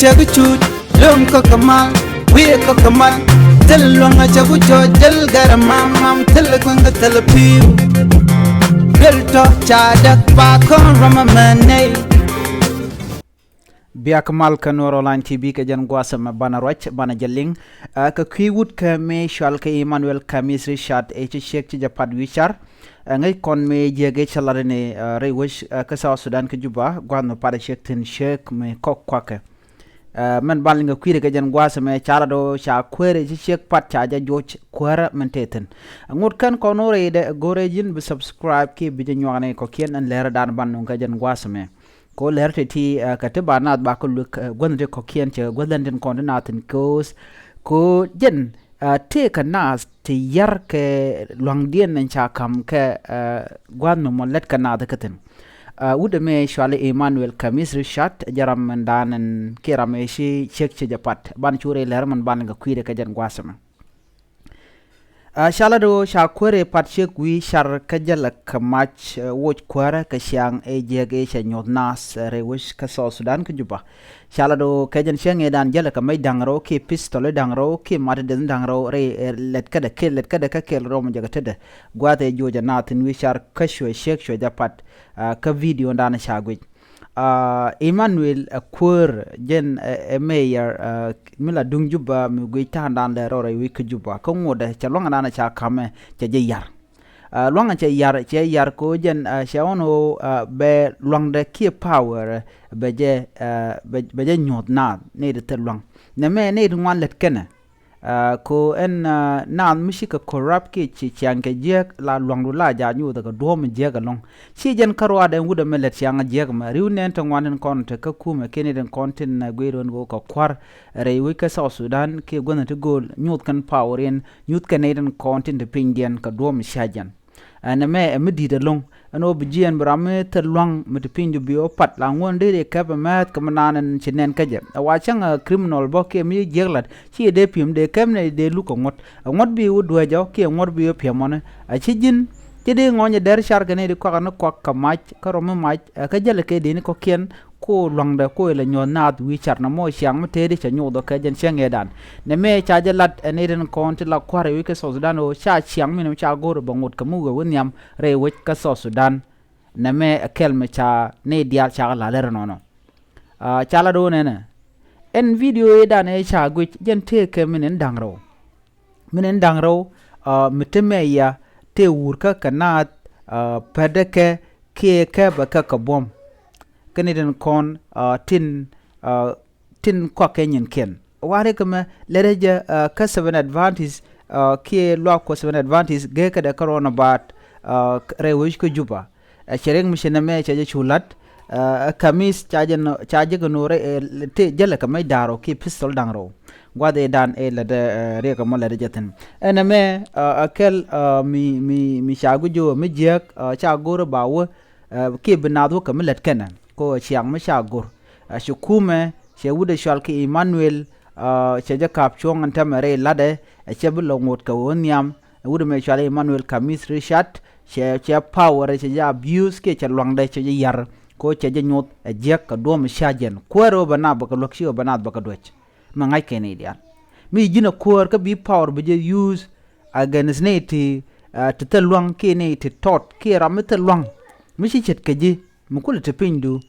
chagu chut lum ko kamal we ko kamal telwanga chagu cho jel garamam mam telkwanga telpiu belto chadak ba kon ramamane biak mal ka Nuer online tv ka jan gwasa ma bana roch bana jaling ka kiwut ka me shal ka Emmanuel Kamis Richard ciek ci japat wichar ngay kon me jege chalare ne rewish ka South Sudan ka juba gwano pada ciek tin ciek me kok kwaka men balinga kwire ka jan gwasa me chala do cha kwere ci ciek pat cha ja joch kwara men teten ngut kan kono re de gorejin bi subscribe ki bi nywane ko kien an lera dan ban ka jan gwasa me ko lerte ti katiba na ba ko luk gonde ko kien che gonde ko na tin ko jen te kana te yar ke longdien nan cha kam ke gwan mo let kana da katen wude me shwale Emmanuel Kamis Richard jaram mandanan kirame shi ciek ci japat ban chure ler man ban ga kwire ka jan gwasama shalado sha kwere pat ciek wi shar ka jala kamach woch kwara ka syang e jege sha nyodnas rewish ka South Sudan ka juba shalado ka jan syang e dan jala ka mai dangro ki pistole dangro ki matɛdɛth dangro re let kada ka kel rom jaga tede gwate joja natin wi shar ka shwe ciek shwe japat ka video ndana sha gwi Emmanuel kuäärä jen mayor mila dung juba mi gwi tandan le rore wi ka juba ko ngode cha longa nana cha kame cha je yar longa cha yar ko jen shaono be longde ki power be je nyot na ne de long ne me ne ngwan let kene ko en nan mishika corrupt ki chi change je la long la ja nyu da do me je ga long chi jen karwa da nguda me let changa je ma riu nen to ngwan kon te ka kuma kene den kontin na gweron go ko kwar re wi ka South Sudan ki gona te gol nyut kan power en nyut kan den kontin de pingen ka do me shajan ana me di de long ano bjien brame te long me te pindu bio pat la ngonde de ka ba mat ka manan chinen ka je wa chang criminal bo ke mi jeglat chi de pim de kamne de lu ko ngot bi wudwa jo ke ngot bi pemone a chi jin ti de ngonye der shar gane de ko na ko ka mach ka rom mach ka jale ke de ni ko kien ko longda ko le nyonat wi char na mo syang me te de cha nyodo ka jen syang edan ne me cha jalat ne den konti la kware wi ka South Sudan o cha syang mi no cha gor bangot ka mu go nyam re wi ka South Sudan ne me kel me cha ne dia cha la le no cha la do ne en video edan e cha gwi jen te ke minen dangro miteme ya te wurka kanat padeke ke ba ka bom kaniden kon tin kwa kenyen ken ware kama lereja ka 7 advantage ki lo ko 7 advantage ge ka da corona bat rewish ko juba chereng mishena me chaje chulat Kamis chaje go nore te jala ka mai daro ki pistol dangro gwade dan e la de re ka mo la de jaten ena me akel mi shagu jo mi jek chagoro bawo ki binado ka milet kenan ko chiang ma shagur shukume she wude shal ki Emmanuel che ja kap chong anta mere lade che bulo ngot ka wonyam wude me shal Emmanuel Kamis Richard che power che ja abuse ke che longde che yar ko che ja nyot jek ka do mi shajen kwero bana ba ka lokshi bana ba ka doch ma ngai kene dia mi jina kwor ka bi power be je use against ne ti te luang ke ne ti tot ke ramete luang mi shi chet ke ji mu kul te pindu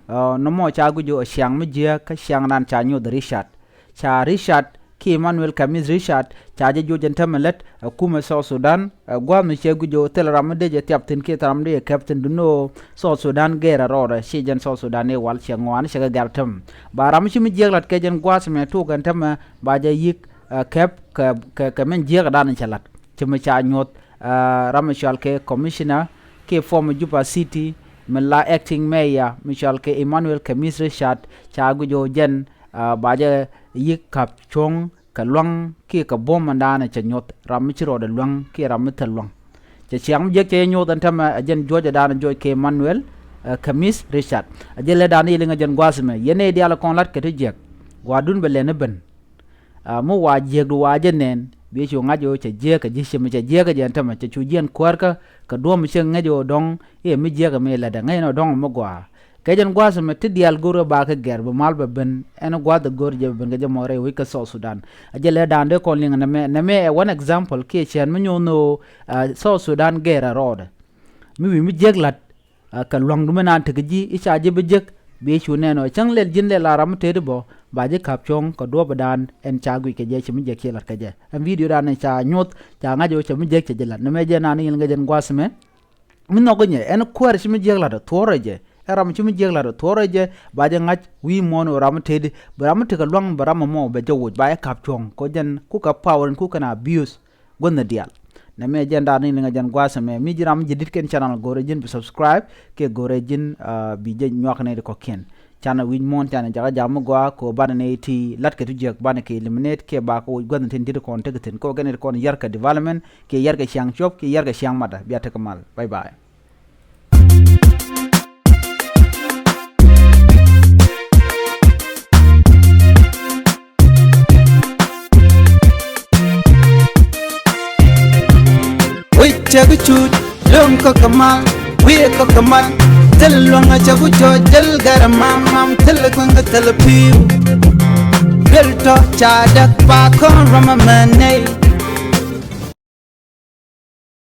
no mo cha gu jo syang mi je ka syang nan cha nyo de Richard ki Emmanuel Kamis Richard cha je jo jenta melet kuma South Sudan gwa mi che gu jo tel ram de je captain ke taram de captain du no South Sudan gera rora shi jen South Sudan e wal che ngwan she ga gartam ba ram shi mi je lat ke jen gwa me to gan tam ba je yik cap ka men je ga dan chalat che mi cha nyot ram shal ke commissioner ke former Juba City mela acting mayor Michel ke Emmanuel Kamis Richard cha gu jo jen baje yik kap chong ka luang ki ka bom mandana cha nyot ram chiro de luang ki ram ta luang cha chiang je ke nyot an tam jen joja dan jo ke Emmanuel Kamis Richard ajele dan yi nga jen gwasme yene dia la kon lat ke te jek wadun be lene ben mo wa jek du wa jenen bi chu ngajo cha je ka ji shim cha je ka jen tam cha chu jen kwar ka do mi chen ngajo dong e mi je ka me la da ngai no dong mo gwa kajan gwa sama ti dial goro ba ka ger ba mal ba ben en gwa da gor je ben ga more wi ka South Sudan ajele dande ko linga na me one example ke chen me nyono South Sudan gera road mi mi jeglat ka long du mena te ji isa je be jek be chu ne no chang lel jin le la ram te de bo ba je kap chong ko do ba dan en cha gui ke je chimi je ke lat ke je en video dan ne cha nyot cha nga jo chimi je ke je lat na me je na ni nga jen gwa sme min no go nye en kuäärä chimi je lat thore je ram chimi je lat thore je ba je nga wi mon ram te de ram te ka long ba ram mo be jo ba kap chong ko jen ku ka power ku kana abuse gonna dial na me jenda ni nga jan gwa sama mi jiram jidit ken channel gore jin bi subscribe ke gore jin bi je nyok ne ko ken channel win mon channel jaga jam gwa ko ban ne ti lat ke tujek ban ke eliminate ke ba ko gwan tin dir kon te ten ko gen kon yar ka development ke yar ka siang chop ke yar ka siang mata biya ta kamal bye bye chagu chut lom ko kamal we ko kamal tel longa chagu cho tel garamam mam tel gonga tel piu del to cha dak pa kon rama mane